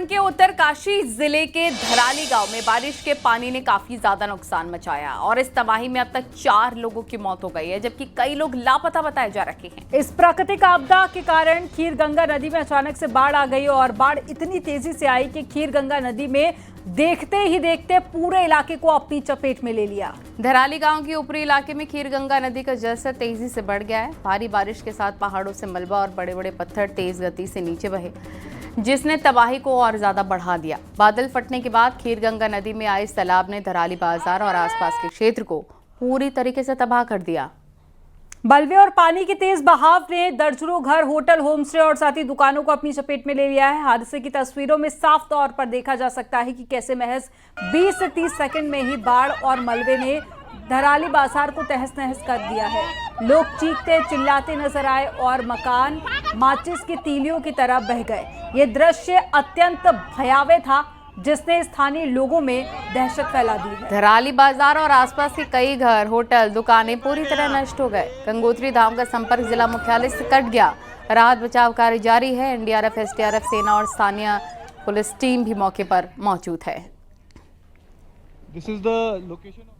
उत्तराखंड के उत्तरकाशी जिले के धराली गांव में बारिश के पानी ने काफी ज्यादा नुकसान मचाया और इस तबाही में अब तक 4 लोगों की मौत हो गई है, जबकि कई लोग लापता बताए जा रहे हैं। इस प्राकृतिक आपदा के कारण खीर गंगा नदी में अचानक से बाढ़ आ गई और बाढ़ इतनी तेजी से आई कि खीर गंगा नदी में देखते ही देखते पूरे इलाके को अपनी चपेट में ले लिया। धराली गांव के ऊपरी इलाके में खीर गंगा नदी का जलस्तर तेजी से बढ़ गया है। भारी बारिश के साथ पहाड़ों से मलबा और बड़े बड़े पत्थर तेज गति से नीचे बहे, जिसने तबाही को और ज्यादा बढ़ा दिया। बादल फटने के बाद खीर गंगा नदी में आए सैलाब ने धराली बाजार और आसपास के क्षेत्र को पूरी तरीके से तबाह कर दिया। बलवे और पानी के तेज बहाव ने दर्जनों घर, होटल, होमस्टे और साथ ही दुकानों को अपनी चपेट में ले लिया है। हादसे की तस्वीरों में साफ तौर पर देखा जा सकता है कि कैसे महज 20 से 30 सेकंड में ही बाढ़ और मलबे ने धराली बाजार को तहस नहस कर दिया है। लोग चीखते चिल्लाते नजर आए और मकान माचिस की तीलियों की तरह बह गए। ये दृश्य अत्यंत भयावह था, जिसने स्थानीय लोगों में दहशत फैला दी है। धराली बाजार और आसपास के कई घर, होटल, दुकानें पूरी तरह नष्ट हो गए। गंगोत्री धाम का संपर्क जिला मुख्यालय से कट गया। राहत बचाव कार्य जारी है। एनडीआरएफ, एसडीआरएफ, सेना और स्थानीय पुलिस टीम भी मौके पर मौजूद है। This is the location.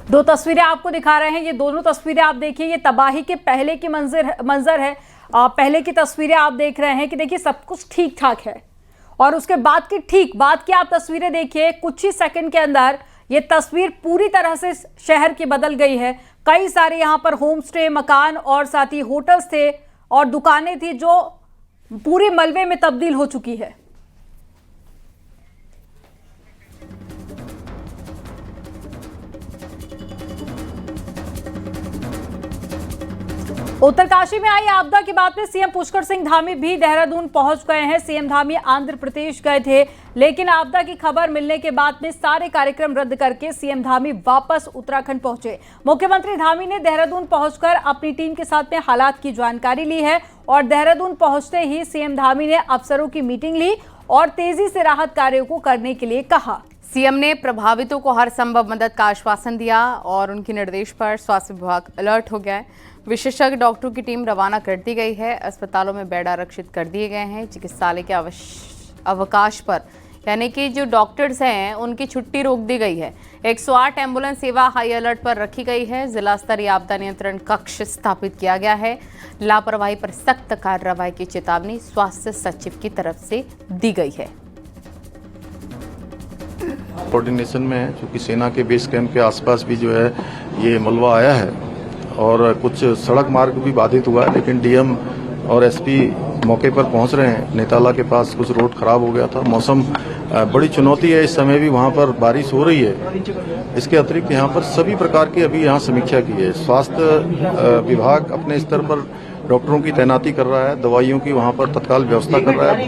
दो तस्वीरें आपको दिखा रहे हैं। ये दोनों तस्वीरें आप देखिए, ये तबाही के पहले की मंजर है। पहले की तस्वीरें आप देख रहे हैं कि देखिए सब कुछ ठीक ठाक है, और उसके बाद की आप तस्वीरें देखिए। कुछ ही सेकंड के अंदर ये तस्वीर पूरी तरह से शहर की बदल गई है। कई सारे यहाँ पर होम स्टे, मकान और साथ ही होटल्स थे और दुकानें थी जो पूरे मलबे में तब्दील हो चुकी है। उत्तरकाशी में आई आपदा के बाद में सीएम पुष्कर सिंह धामी भी देहरादून पहुंच गए हैं। सीएम धामी आंध्र प्रदेश गए थे, लेकिन आपदा की खबर मिलने के बाद में सारे कार्यक्रम रद्द करके सीएम धामी वापस उत्तराखंड पहुंचे। मुख्यमंत्री धामी ने देहरादून पहुंचकर अपनी टीम के साथ में हालात की जानकारी ली है और देहरादून पहुंचते ही सीएम धामी ने अफसरों की मीटिंग ली और तेजी से राहत कार्यों को करने के लिए कहा। सीएम ने प्रभावितों को हर संभव मदद का आश्वासन दिया और उनके निर्देश पर स्वास्थ्य विभाग अलर्ट हो गया है। विशेषज्ञ डॉक्टरों की टीम रवाना कर दी गई है। अस्पतालों में बेड आरक्षित कर दिए गए हैं। चिकित्सालय के अवकाश पर, यानी कि जो डॉक्टर्स हैं उनकी छुट्टी रोक दी गई है। 108 एम्बुलेंस सेवा हाई अलर्ट पर रखी गई है। जिला स्तरीय आपदा नियंत्रण कक्ष स्थापित किया गया है। लापरवाही पर सख्त कार्रवाई की चेतावनी स्वास्थ्य सचिव की तरफ से दी गई है। कोऑर्डिनेशन में है, क्योंकि सेना के बेस कैंप के आसपास भी जो है ये मलबा आया है और कुछ सड़क मार्ग भी बाधित हुआ है, लेकिन डीएम और एसपी मौके पर पहुंच रहे हैं। नेताला के पास कुछ रोड खराब हो गया था। मौसम बड़ी चुनौती है, इस समय भी वहां पर बारिश हो रही है। इसके अतिरिक्त यहाँ पर सभी प्रकार की अभी यहाँ समीक्षा की है। स्वास्थ्य विभाग अपने स्तर पर डॉक्टरों की तैनाती कर रहा है, दवाइयों की वहां पर तत्काल व्यवस्था कर रहा है,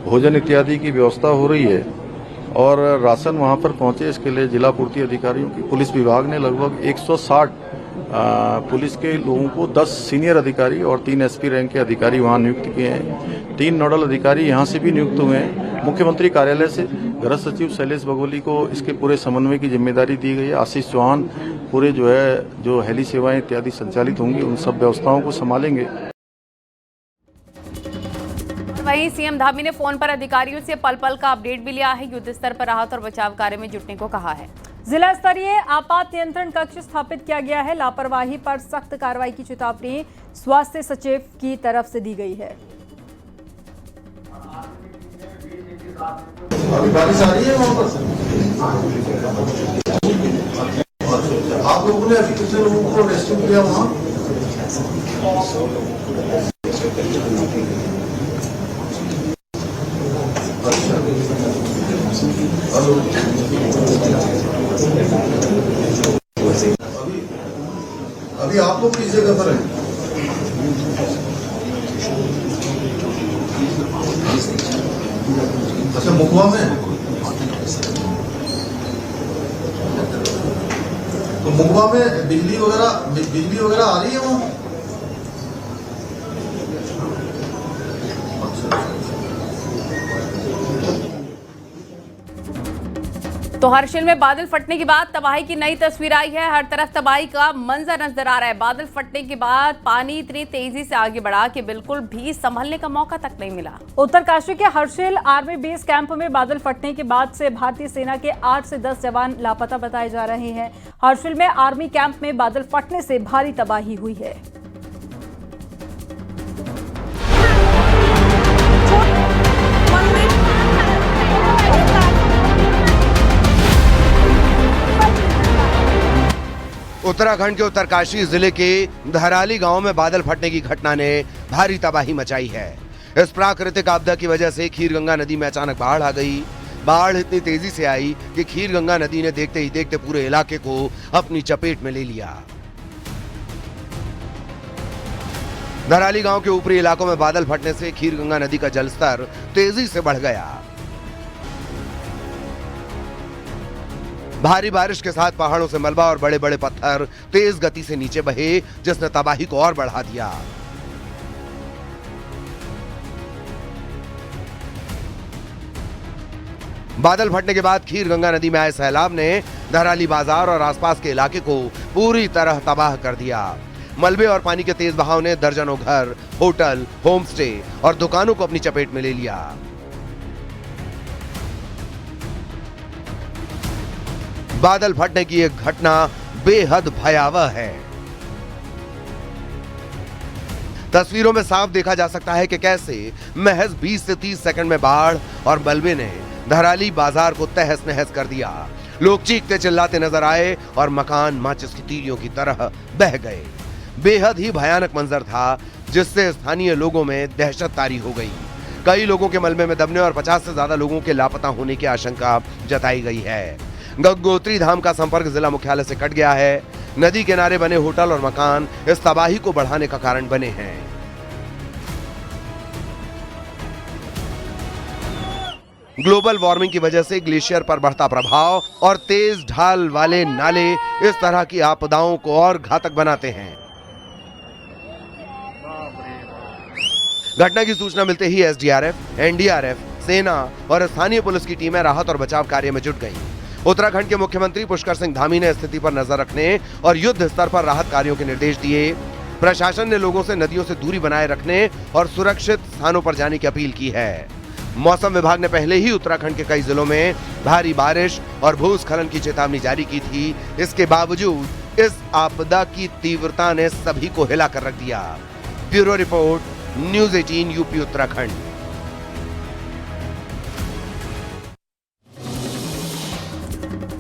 भोजन इत्यादि की व्यवस्था हो रही है और राशन वहां पर पहुंचे, इसके लिए जिला पूर्ति अधिकारियों की पुलिस विभाग ने लगभग 160 पुलिस के लोगों को 10 सीनियर अधिकारी और 3 एसपी रैंक के अधिकारी वहां नियुक्त किए हैं। 3 नोडल अधिकारी यहां से भी नियुक्त हुए हैं। मुख्यमंत्री कार्यालय से गृह सचिव शैलेश बघोली को इसके पूरे समन्वय की जिम्मेदारी दी गई है। आशीष चौहान पूरे जो हेली सेवाएं इत्यादि संचालित होंगी उन सब व्यवस्थाओं को संभालेंगे। वहीं सीएम धामी ने फोन पर अधिकारियों से पल पल का अपडेट भी लिया है। युद्ध स्तर पर राहत और बचाव कार्य में जुटने को कहा है। जिला स्तरीय आपात नियंत्रण कक्ष स्थापित किया गया है। लापरवाही पर सख्त कार्रवाई की चेतावनी स्वास्थ्य सचिव की तरफ से दी गई है। अभी बारिश आ रही है वहाँ पर। आप लोगों ने अभी कितने लोगों को रेस्क्यू किया वहाँ? अभी आप लोग किस जगह पर हैं? अच्छा, मुखवा में। तो मुखवा में बिजली वगैरह आ रही है वहाँ? तो हर्षिल में बादल फटने के बाद तबाही की नई तस्वीर आई है। हर तरफ तबाही का मंजर नजर आ रहा है। बादल फटने के बाद पानी इतनी तेजी से आगे बढ़ा कि बिल्कुल भी संभलने का मौका तक नहीं मिला। उत्तरकाशी के हर्षिल आर्मी बेस कैंप में बादल फटने के बाद से भारतीय सेना के 8 से 10 जवान लापता बताए जा रहे हैं। हर्षिल में आर्मी कैंप में बादल फटने से भारी तबाही हुई है। उत्तराखंड के उत्तरकाशी जिले के धराली गांव में बादल फटने की घटना ने भारी तबाही मचाई है। इस प्राकृतिक आपदा की वजह से खीरगंगा नदी में अचानक बाढ़ आ गई। बाढ़ इतनी तेजी से आई कि खीरगंगा नदी ने देखते ही देखते पूरे इलाके को अपनी चपेट में ले लिया। धराली गांव के ऊपरी इलाकों में बादल फटने से खीरगंगा नदी का जलस्तर तेजी से बढ़ गया। भारी बारिश के साथ पहाड़ों से मलबा और बड़े बड़े पत्थर तेज गति से नीचे बहे, जिसने तबाही को और बढ़ा दिया। बादल फटने के बाद खीरगंगा नदी में आए सैलाब ने धराली बाजार और आसपास के इलाके को पूरी तरह तबाह कर दिया। मलबे और पानी के तेज बहाव ने दर्जनों घर, होटल, होम स्टे और दुकानों को अपनी चपेट में ले लिया। बादल फटने की एक घटना बेहद भयावह है। तस्वीरों में साफ देखा जा सकता है कि कैसे महज 20 से 30 सेकंड में बाढ़ और मलबे ने धराली बाजार को तहस नहस कर दिया। लोग चीखते चिल्लाते नजर आए और मकान माचिस की तीलियों की तरह बह गए। बेहद ही भयानक मंजर था, जिससे स्थानीय लोगों में दहशत तारी हो गई। कई लोगों के मलबे में दबने और 50 से ज्यादा लोगों के लापता होने की आशंका जताई गई है। गंगोत्री धाम का संपर्क जिला मुख्यालय से कट गया है। नदी किनारे बने होटल और मकान इस तबाही को बढ़ाने का कारण बने हैं। ग्लोबल वार्मिंग की वजह से ग्लेशियर पर बढ़ता प्रभाव और तेज ढाल वाले नाले इस तरह की आपदाओं को और घातक बनाते हैं। घटना की सूचना मिलते ही एसडीआरएफ, एनडीआरएफ, सेना और स्थानीय पुलिस की टीमें राहत और बचाव कार्य में जुट गईं। उत्तराखंड के मुख्यमंत्री पुष्कर सिंह धामी ने स्थिति पर नजर रखने और युद्ध स्तर पर राहत कार्यों के निर्देश दिए। प्रशासन ने लोगों से नदियों से दूरी बनाए रखने और सुरक्षित स्थानों पर जाने की अपील की है। मौसम विभाग ने पहले ही उत्तराखंड के कई जिलों में भारी बारिश और भूस्खलन की चेतावनी जारी की थी। इसके बावजूद इस आपदा की तीव्रता ने सभी को हिला कर रख दिया। Bureau report, news 18 UP Uttarakhand.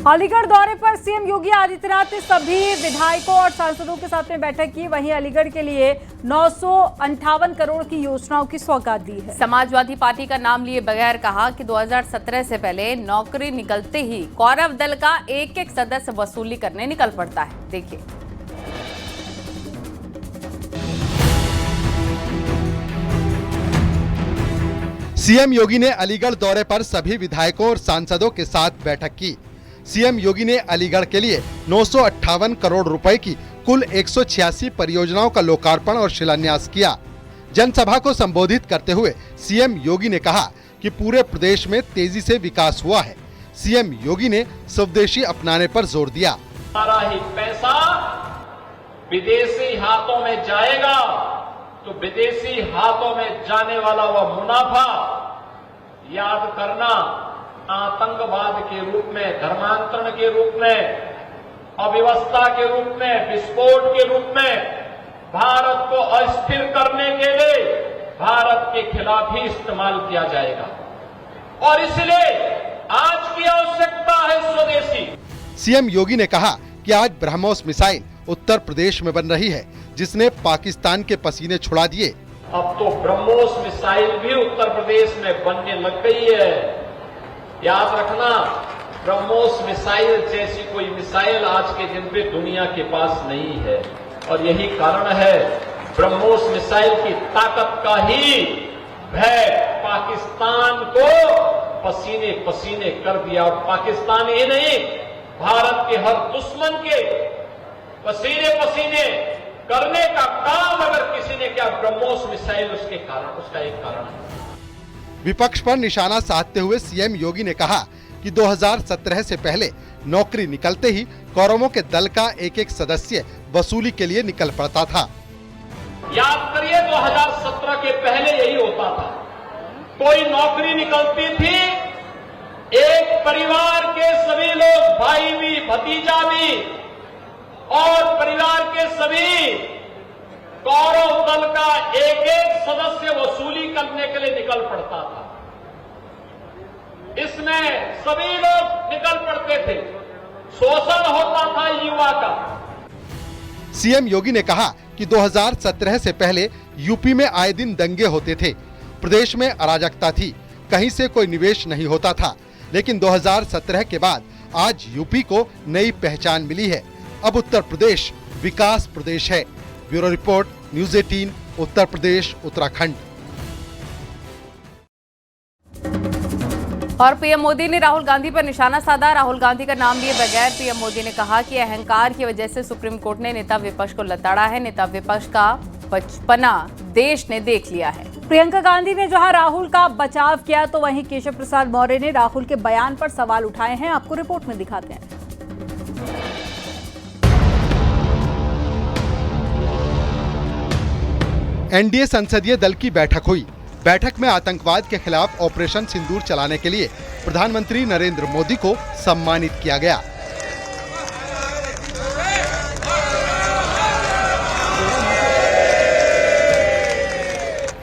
Aligarh दौरे पर सीएम योगी आदित्यनाथ ने सभी विधायकों और सांसदों के साथ में बैठक की। वहीं अलीगढ़ के लिए 958 करोड़ की योजनाओं की सौगात दी है। समाजवादी पार्टी का नाम लिए बगैर कहा कि 2017 से पहले नौकरी निकलते ही कौरव दल का एक-एक सदस्य वसूली करने निकल पड़ता है। देखिए, सीएम योगी ने अलीगढ़ दौरे पर सभी विधायकों और सांसदों के साथ बैठक की। सीएम योगी ने अलीगढ़ के लिए 958 करोड़ रुपए की कुल 186 परियोजनाओं का लोकार्पण और शिलान्यास किया। जनसभा को संबोधित करते हुए सीएम योगी ने कहा कि पूरे प्रदेश में तेजी से विकास हुआ है। सीएम योगी ने स्वदेशी अपनाने पर जोर दिया। सारा ही पैसा विदेशी हाथों में जाएगा तो विदेशी हाथों में जाने वाला वह मुनाफा याद करना, आतंकवाद के रूप में, धर्मांतरण के रूप में, अव्यवस्था के रूप में, विस्फोट के रूप में, भारत को अस्थिर करने के लिए भारत के खिलाफ ही इस्तेमाल किया जाएगा। और इसलिए आज की आवश्यकता है स्वदेशी। सीएम योगी ने कहा कि आज ब्रह्मोस मिसाइल उत्तर प्रदेश में बन रही है, जिसने पाकिस्तान के पसीने छुड़ा दिए। अब तो ब्रह्मोस मिसाइल भी उत्तर प्रदेश में बनने लग गई है। याद रखना, ब्रह्मोस मिसाइल जैसी कोई मिसाइल आज के दिन पे दुनिया के पास नहीं है। और यही कारण है, ब्रह्मोस मिसाइल की ताकत का ही भय पाकिस्तान को पसीने पसीने कर दिया। और पाकिस्तान ही नहीं, भारत के हर दुश्मन के पसीने पसीने करने का काम अगर किसी ने किया, ब्रह्मोस मिसाइल उसके कारण, उसका एक कारण है। विपक्ष पर निशाना साधते हुए सीएम योगी ने कहा कि 2017 से पहले नौकरी निकलते ही कौरवों के दल का एक एक सदस्य वसूली के लिए निकल पड़ता था। याद करिए 2017 के पहले यही होता था। कोई नौकरी निकलती थी, एक परिवार के सभी लोग, भाई भी, भतीजा भी और परिवार के सभी कौरव दल का एक एक सदस्य वसूली करने के लिए निकल पड़ता था। इसमें सभी लोग निकल पड़ते थे, शोषण होता था युवा का। सीएम योगी ने कहा कि 2017 से पहले यूपी में आए दिन दंगे होते थे, प्रदेश में अराजकता थी, कहीं से कोई निवेश नहीं होता था। लेकिन 2017 के बाद आज यूपी को नई पहचान मिली है। अब उत्तर प्रदेश विकास प्रदेश है। Bureau report, news 18, Uttar Pradesh, Uttarakhand. और पीएम मोदी ने राहुल गांधी पर निशाना साधा। राहुल गांधी का नाम लिए बगैर पीएम मोदी ने कहा कि अहंकार की वजह से सुप्रीम कोर्ट ने नेता विपक्ष को लताड़ा है। नेता विपक्ष का बचपना देश ने देख लिया है। प्रियंका गांधी ने जहां राहुल का बचाव किया, तो वहीं केशव प्रसाद मौर्य ने राहुल के बयान पर सवाल उठाए हैं। आपको रिपोर्ट में दिखाते हैं। एनडीए संसदीय दल की बैठक हुई। बैठक में आतंकवाद के खिलाफ ऑपरेशन सिंदूर चलाने के लिए प्रधानमंत्री नरेंद्र मोदी को सम्मानित किया गया।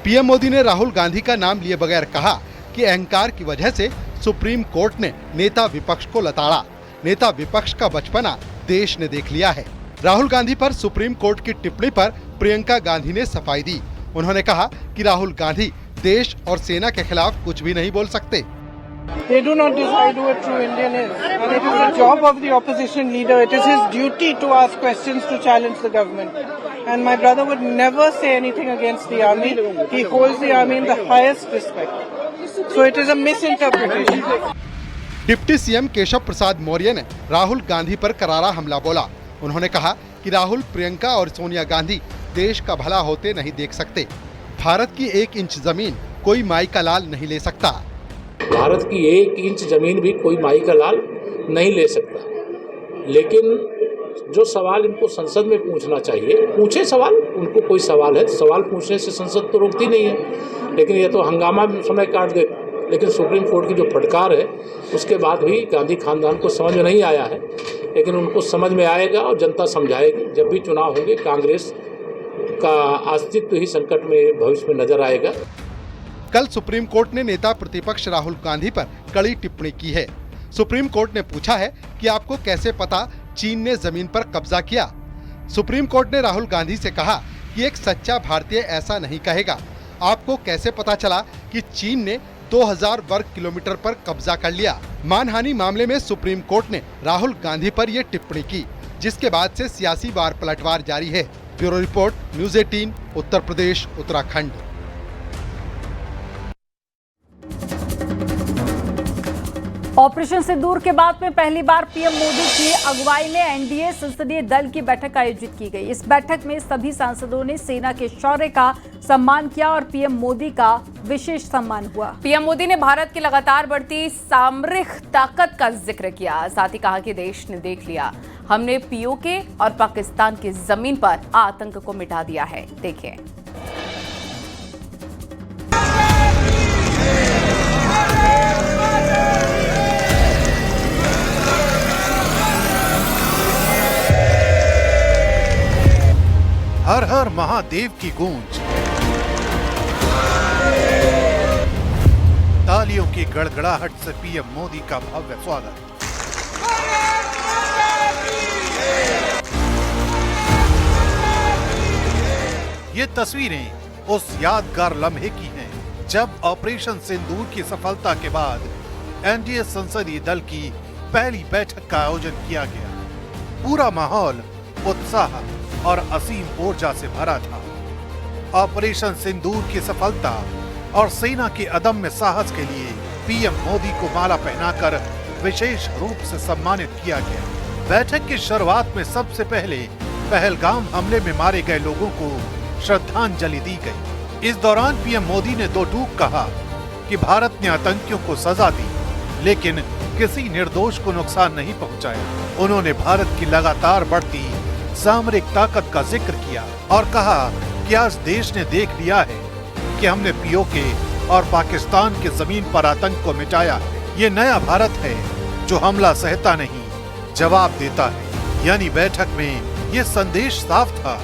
पीएम मोदी ने राहुल गांधी का नाम लिए बगैर कहा कि अहंकार की वजह से सुप्रीम कोर्ट ने नेता विपक्ष को लताड़ा। नेता विपक्ष का बचपना देश ने देख लिया है। राहुल गांधी पर सुप्रीम कोर्ट की टिप्पणी पर प्रियंका गांधी ने सफाई दी। उन्होंने कहा कि राहुल गांधी देश और सेना के खिलाफ कुछ भी नहीं बोल सकते। They do not decide who a true Indian is. And it is the job of the opposition leader. It is his duty to ask questions, to challenge the government. And my brother would never say anything against the army. He holds the army in the highest respect. So it is a misinterpretation. Deputy CM Keshav Prasad Maurya ने राहुल गांधी पर करारा हमला बोला। उन्होंने कहा कि राहुल, प्रियंका और सोनिया गांधी देश का भला होते नहीं देख सकते। भारत की 1 इंच जमीन कोई माई का लाल नहीं ले सकता। भारत की 1 इंच जमीन भी कोई माई का लाल नहीं ले सकता। लेकिन जो सवाल इनको संसद में पूछना चाहिए, पूछे सवाल। उनको कोई सवाल है तो सवाल पूछने से संसद तो रोकती नहीं है। लेकिन ये तो हंगामा समय काट दे। लेकिन सुप्रीम कोर्ट की जो फटकार है, उसके बाद भी गांधी खानदान को समझ में नहीं आया है। लेकिन उनको समझ में आएगा और जनता समझाएगी। जब भी चुनाव होंगे, कांग्रेस का अस्तित्व ही संकट में भविष्य में नजर आएगा। कल सुप्रीम कोर्ट ने नेता प्रतिपक्ष राहुल गांधी पर कड़ी टिप्पणी की है। सुप्रीम कोर्ट ने पूछा है कि आपको कैसे पता चीन ने जमीन पर कब्जा किया। सुप्रीम कोर्ट ने राहुल गांधी से कहा कि एक सच्चा भारतीय ऐसा नहीं कहेगा। आपको कैसे पता चला कि चीन ने 2000 वर्ग किलोमीटर पर कब्जा कर लिया। मानहानि मामले में सुप्रीम कोर्ट ने राहुल गांधी पर यह टिप्पणी की, जिसके बाद से सियासी वार पलटवार जारी है। Bureau report, news 18, Uttar Pradesh, Uttarakhand. Operation सिंदूर के बाद में पहली बार पीएम मोदी की अगुवाई में एनडीए संसदीय दल की बैठक आयोजित की गई। इस बैठक में सभी सांसदों ने सेना के शौर्य का सम्मान किया और पीएम मोदी का विशेष सम्मान हुआ। पीएम मोदी ने भारत की लगातार बढ़ती सामरिक ताकत का जिक्र किया। साथ ही कहा कि देश ने देख लिया, हमने पीओके और पाकिस्तान की जमीन पर आतंक को मिटा दिया है। देखिए। हर हर महादेव की गूंज, तालियों की गड़गड़ाहट से पीएम मोदी का भव्य स्वागत। ये तस्वीरें उस यादगार लम्हे की हैं जब ऑपरेशन सिंदूर की सफलता के बाद एनडीए संसदीय दल की पहली बैठक का आयोजन किया गया। पूरा माहौल उत्साह और असीम ऊर्जा से भरा था। ऑपरेशन सिंदूर की सफलता और सेना के अदम्य साहस के लिए पीएम मोदी को माला पहनाकर विशेष रूप से सम्मानित किया गया। बैठक की शुरुआत में सबसे पहले पहलगाम हमले में मारे गए लोगों को श्रद्धांजलि दी गई। इस दौरान पीएम मोदी ने दो टूक कहा कि भारत ने आतंकियों को सजा दी, लेकिन किसी निर्दोष को नुकसान नहीं पहुंचाया। उन्होंने भारत की लगातार बढ़ती सामरिक ताकत का जिक्र किया और कहा कि आज देश ने देख लिया है कि हमने पीओके और पाकिस्तान की जमीन पर आतंक को मिटाया है। ये नया भारत है जो हमला सहता नहीं, जवाब देता है। यानी बैठक में ये संदेश साफ था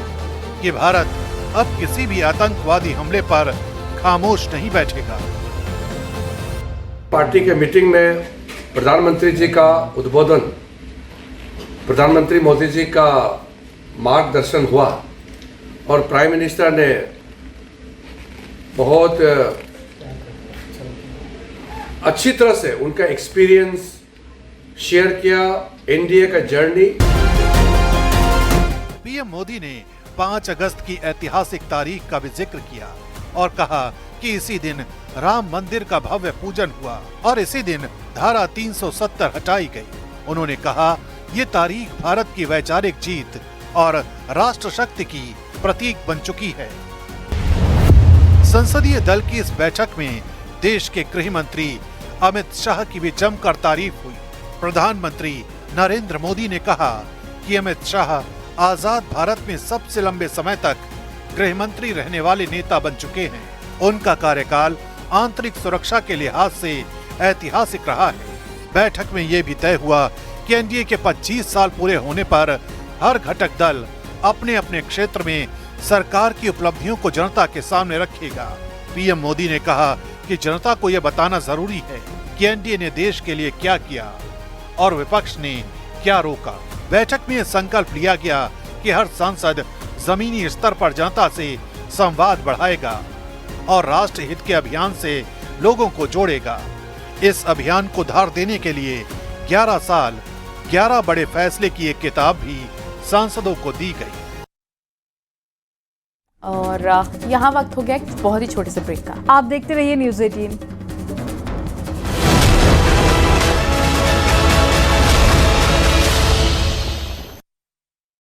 कि भारत अब किसी भी आतंकवादी हमले पर खामोश नहीं बैठेगा। पार्टी के मीटिंग में प्रधानमंत्री जी का उद्बोधन, प्रधानमंत्री मोदी जी का मार्गदर्शन हुआ और प्राइम मिनिस्टर ने बहुत अच्छी तरह से उनका एक्सपीरियंस शेयर किया, एनडीए का जर्नी। पीएम मोदी ने 5 अगस्त की ऐतिहासिक तारीख का भी जिक्र किया और कहा कि इसी दिन राम मंदिर का भव्य पूजन हुआ और इसी दिन धारा 370 हटाई गई। उन्होंने कहा ये तारीख भारत की वैचारिक जीत और राष्ट्र शक्ति की प्रतीक बन चुकी है। संसदीय दल की इस बैठक में देश के गृह मंत्री अमित शाह की भी जमकर तारीफ हुई। प्रधानमंत्री नरेंद्र मोदी ने कहा कि अमित शाह आजाद भारत में सबसे लंबे समय तक गृह मंत्री रहने वाले नेता बन चुके हैं। उनका कार्यकाल आंतरिक सुरक्षा के लिहाज से ऐतिहासिक रहा है। बैठक में ये भी तय हुआ कि एनडीए के 25 साल पूरे होने पर हर घटक दल अपने अपने क्षेत्र में सरकार की उपलब्धियों को जनता के सामने रखेगा। पीएम मोदी ने कहा कि जनता को यह बताना जरूरी है कि एनडीए ने देश के लिए क्या किया और विपक्ष ने क्या रोका। बैठक में यह संकल्प लिया गया कि हर सांसद जमीनी स्तर पर जनता से संवाद बढ़ाएगा और राष्ट्र हित के अभियान से लोगों को जोड़ेगा। इस अभियान को धार देने के लिए 11 साल 11 बड़े फैसले की एक किताब भी सांसदों को दी गई। और यहाँ वक्त हो गया एक बहुत ही छोटे से ब्रेक का। आप देखते रहिए न्यूज़ 18।